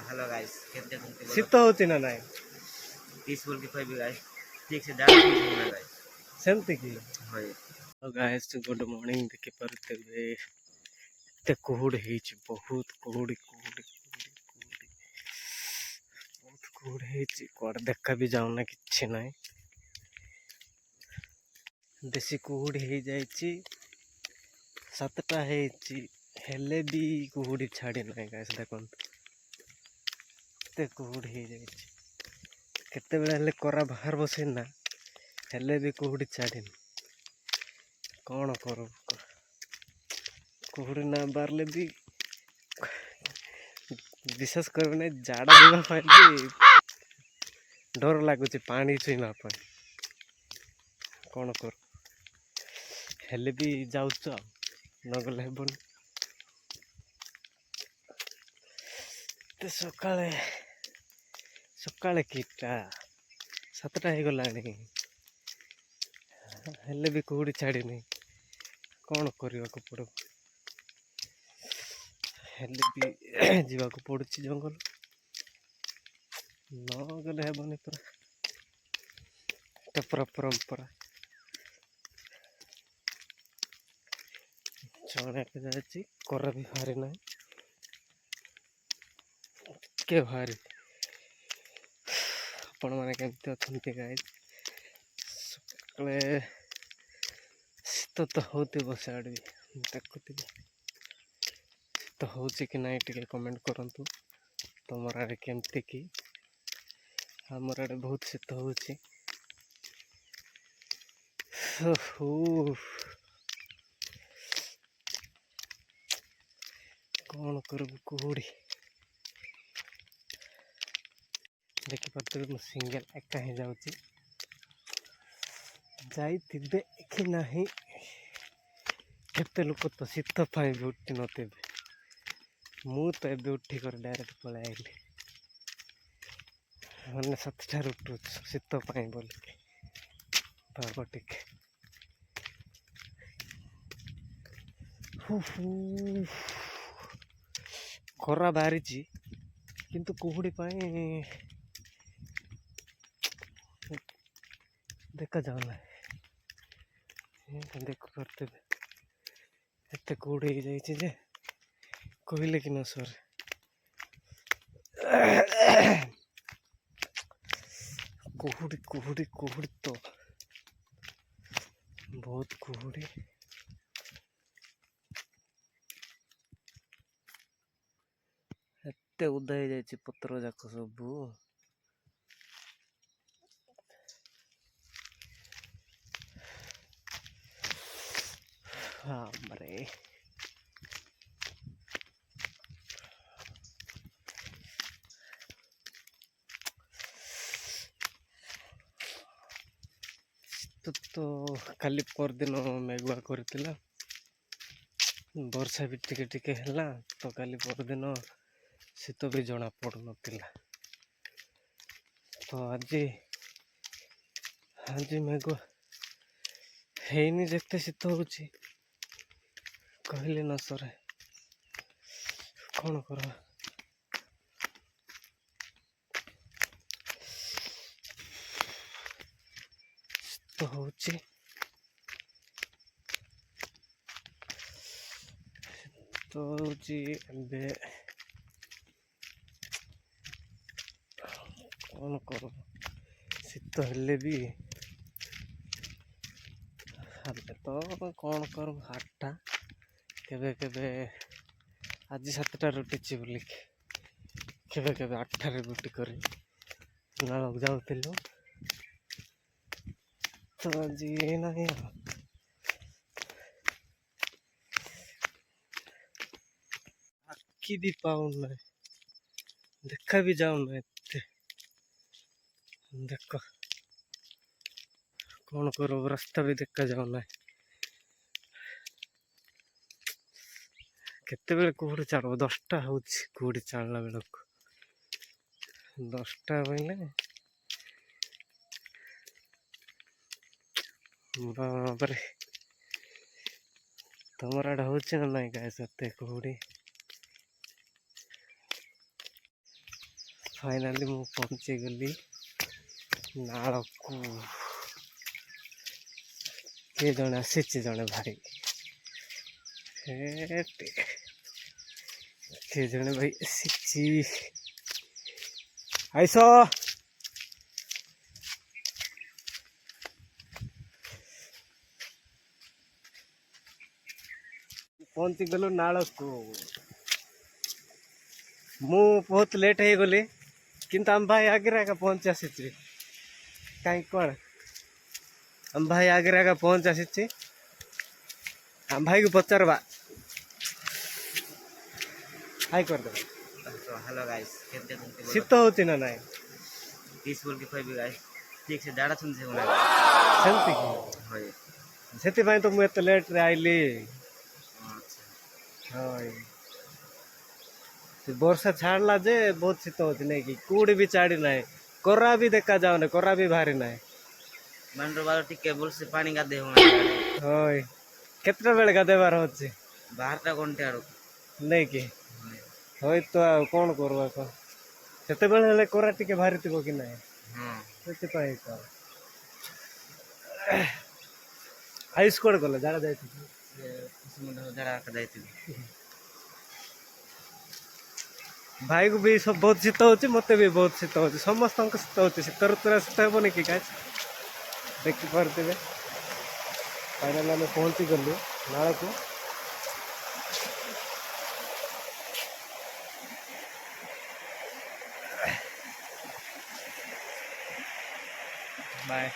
Hello guys केमते घुमते बोलो ଶୀତ ହଉଛି ନା ନାଇଁ? पीस बोल के कहबी गाइस ठीक से डाल पीस बोल गाइस ସେମିତି କି? होय ଗାଇସ୍ ଗୁଡ୍ ମର୍ଣ୍ଣିଂ। ଦେଖିପାରୁଥିବେ ଏତେ କୁହୁଡ଼ି ହେଇଛି, ବହୁତ କୁହୁଡ଼ି କୁହୁଡ଼ି କୁହୁଡ଼ି କୁହୁଡ଼ି ବହୁତ କୁହୁଡ଼ି ହେଇଛି। କୁଆଡ଼େ ଦେଖା ବି ଯାଉନା, କିଛି ନାହିଁ, ବେଶୀ କୁହୁଡ଼ି ହେଇଯାଇଛି। 7ଟା ହେଇଛି ହେଲେ ବି କୁହୁଡ଼ି ଛାଡ଼ି ନାହିଁ ଗାଇସ୍। ଦେଖନ୍ତୁ ଏତେ କୁହୁଡ଼ି ହେଇଯାଇଛି। କେତେବେଳେ ହେଲେ କରା ବାହାର ବସେନା, ହେଲେ ବି କୁହୁଡ଼ି ଛାଡ଼ିନି। କ'ଣ କରୁ, କୁହୁଡ଼ି ନା ବାହାରିଲେ ବି ବିଶ୍ୱାସ କରିବେ ନାହିଁ, ଝାଡ଼ା ଯିବା ପାଇଁ ବି ଡର ଲାଗୁଛି, ପାଣି ଛୁଇଁବା ପାଇଁ। କ'ଣ କରୁ, ହେଲେ ବି ଯାଉଛୁ ଆଉ, ନଗଲେ ହେବନି। ଏତେ ସକାଳେ କିଟା 7ଟା ହେଇଗଲାଣି, ହେଲେ ବି କୁହୁଡ଼ି ଛାଡ଼ିନି। କ'ଣ କରିବାକୁ ପଡ଼ିବ, ହେଲେ ବି ଯିବାକୁ ପଡ଼ୁଛି ଜଙ୍ଗଲ, ନ ଗଲେ ହେବନି। ପୁରା ଏଟା ପୁରା ପରମ୍ପରା। ଜଣେ ଯାଇଛି, କରା ବି ବାହାରି ନାହିଁ, ଟିକେ ବାହାରି। ଆପଣମାନେ କେମିତି ଅଛନ୍ତି ଗାଇସ୍? ସକାଳେ ଶୀତ ତ ହେଉଥିବ, ସିଆଡ଼େ ବି ଦେଖୁଥିବେ। ଶୀତ ହେଉଛି କି ନାହିଁ ଟିକେ କମେଣ୍ଟ କରନ୍ତୁ। ତମର ଆଡ଼େ କେମିତି କି? ଆମର ଆଡ଼େ ବହୁତ ଶୀତ ହେଉଛି। କ'ଣ କରିବୁ, କୁହୁଡ଼ି। ଦେଖିପାରୁଥିବେ ମୁଁ ସିଙ୍ଗଲ ଏକା ହିଁ ଯାଉଛି। ଯାଇଥିବେ କି ନାହିଁ, କେତେ ଲୋକ ତ ଶୀତ ପାଇଁ ବି ଉଠି ନଥିବେ। ମୁଁ ତ ଏବେ ଉଠିକରି ଡାଇରେକ୍ଟ ପଳେଇ ଆଇଲି, ମାନେ 7ଟାରୁ ଉଠୁଛୁ ଶୀତ ପାଇଁ ବୋଲିକି। ଭାବ ଟିକେ। ଖରା ବାହାରିଛି କିନ୍ତୁ କୁହୁଡ଼ି ପାଇଁ ଦେଖାଯାଉନାହିଁ। ଦେଖିପାରୁଥିବେ ଏତେ କୁହୁଡ଼ି ହେଇଯାଇଛି ଯେ କହିଲେ କି ନ ସରେ। କୁହୁଡ଼ି କୁହୁଡ଼ି କୁହୁଡ଼ି ତ ବହୁତ କୁହୁଡ଼ି। ଏତେ ଓଦା ହେଇଯାଇଛି ପତ୍ର ଯାକ ସବୁ। ଆମରେ ତ କାଲି ପରଦିନ ମେଘୁଆ କରିଥିଲା, ବର୍ଷା ବି ଟିକେ ଟିକେ ହେଲା, ତ କାଲି ପରଦିନ ଶୀତ ବି ଜଣା ପଡ଼ୁନଥିଲା। ତ ଆଜି ମେଘୁଆ ହେଇନି, ଯେତେ ଶୀତ ହେଉଛି କହିଲେ ନ ସରେ। କ'ଣ କରିବା, ଶୀତ ହେଉଛି। ତ ହେଉଛି ଏବେ କ'ଣ କରୁ, ଶୀତ ହେଲେ ବି ଆମେ ତ କ'ଣ କରୁ, 8ଟା କେବେ କେବେ ଆଜି 7ଟାରେ ଉଠିଛି ବୋଲିକି, କେବେ କେବେ 8ଟାରେ ଉଠି କରି ନାଳକୁ ଯାଉଥିଲୁ। ତ ଆଜି ନାହିଁ, ଆଖି ବି ପାଉନାହିଁ, ଦେଖା ବି ଯାଉନାହିଁ ଏତେ। ଦେଖ କ'ଣ କରିବୁ, ରାସ୍ତା ବି ଦେଖାଯାଉନାହିଁ। କେତେବେଳେ କୁହୁଡ଼ି ଚାଲିବ, 10ଟା ହେଉଛି କୁହୁଡ଼ି ଚାଲିଲା ବେଳକୁ। 10ଟା ବୋଇଲେ ବାବାରେ। ତମର ଆଡ଼େ ହେଉଛି ନା ନାଇଁ ଗାଇସ୍ ଏତେ କୁହୁଡ଼ି? फाइनाली मु पहुंची गली नालकू किए जड़े आसी जड़े भाई किए जड़े भाई आसी आइस पहुंची गलु नालकू मु बहुत लेट हो गली किंतु आम भाई आगे आगे पहुंच आसी कहीं कौन आम भाई आगे आगे पहुंच आसी आम भाई को पचारवा हाई कर दे तो हेलो गाइस केते तुमके शीत होती ना नाई किस बोल के कहबे गाइस ठीक से दाड़ा सुन से होना सेमती होय सेति भाई तो मु एत लेट रे आइली अच्छा हाय वर्षा छाड़ला जे बहुत शीत होती नहीं कि कूड़ी भी चाड़ी ना कोरा भी देखा जाओ ना कोरा भी भारी ना मंडर वाला टिके बोल से पानी गादे होना हाय केतना बेले गादेबार होची 12टा घंटे आरो नहीं कि होय तो आ कोन करबा को सेते बेले हेले कोरा टिके भारी तिबो कि नाही हां सेति पाई तो आइस कोड गले जाड़ा जायति समुद्र दाड़ा का जायति भाई को भी सब बहुत शीत होची मते भी बहुत शीत होची समस्त शीत होची शीत ऋतुरा शीत हेबोनी कि गाइस देखि परतिबे फाइनल में पहुंची गलु नालकू बाय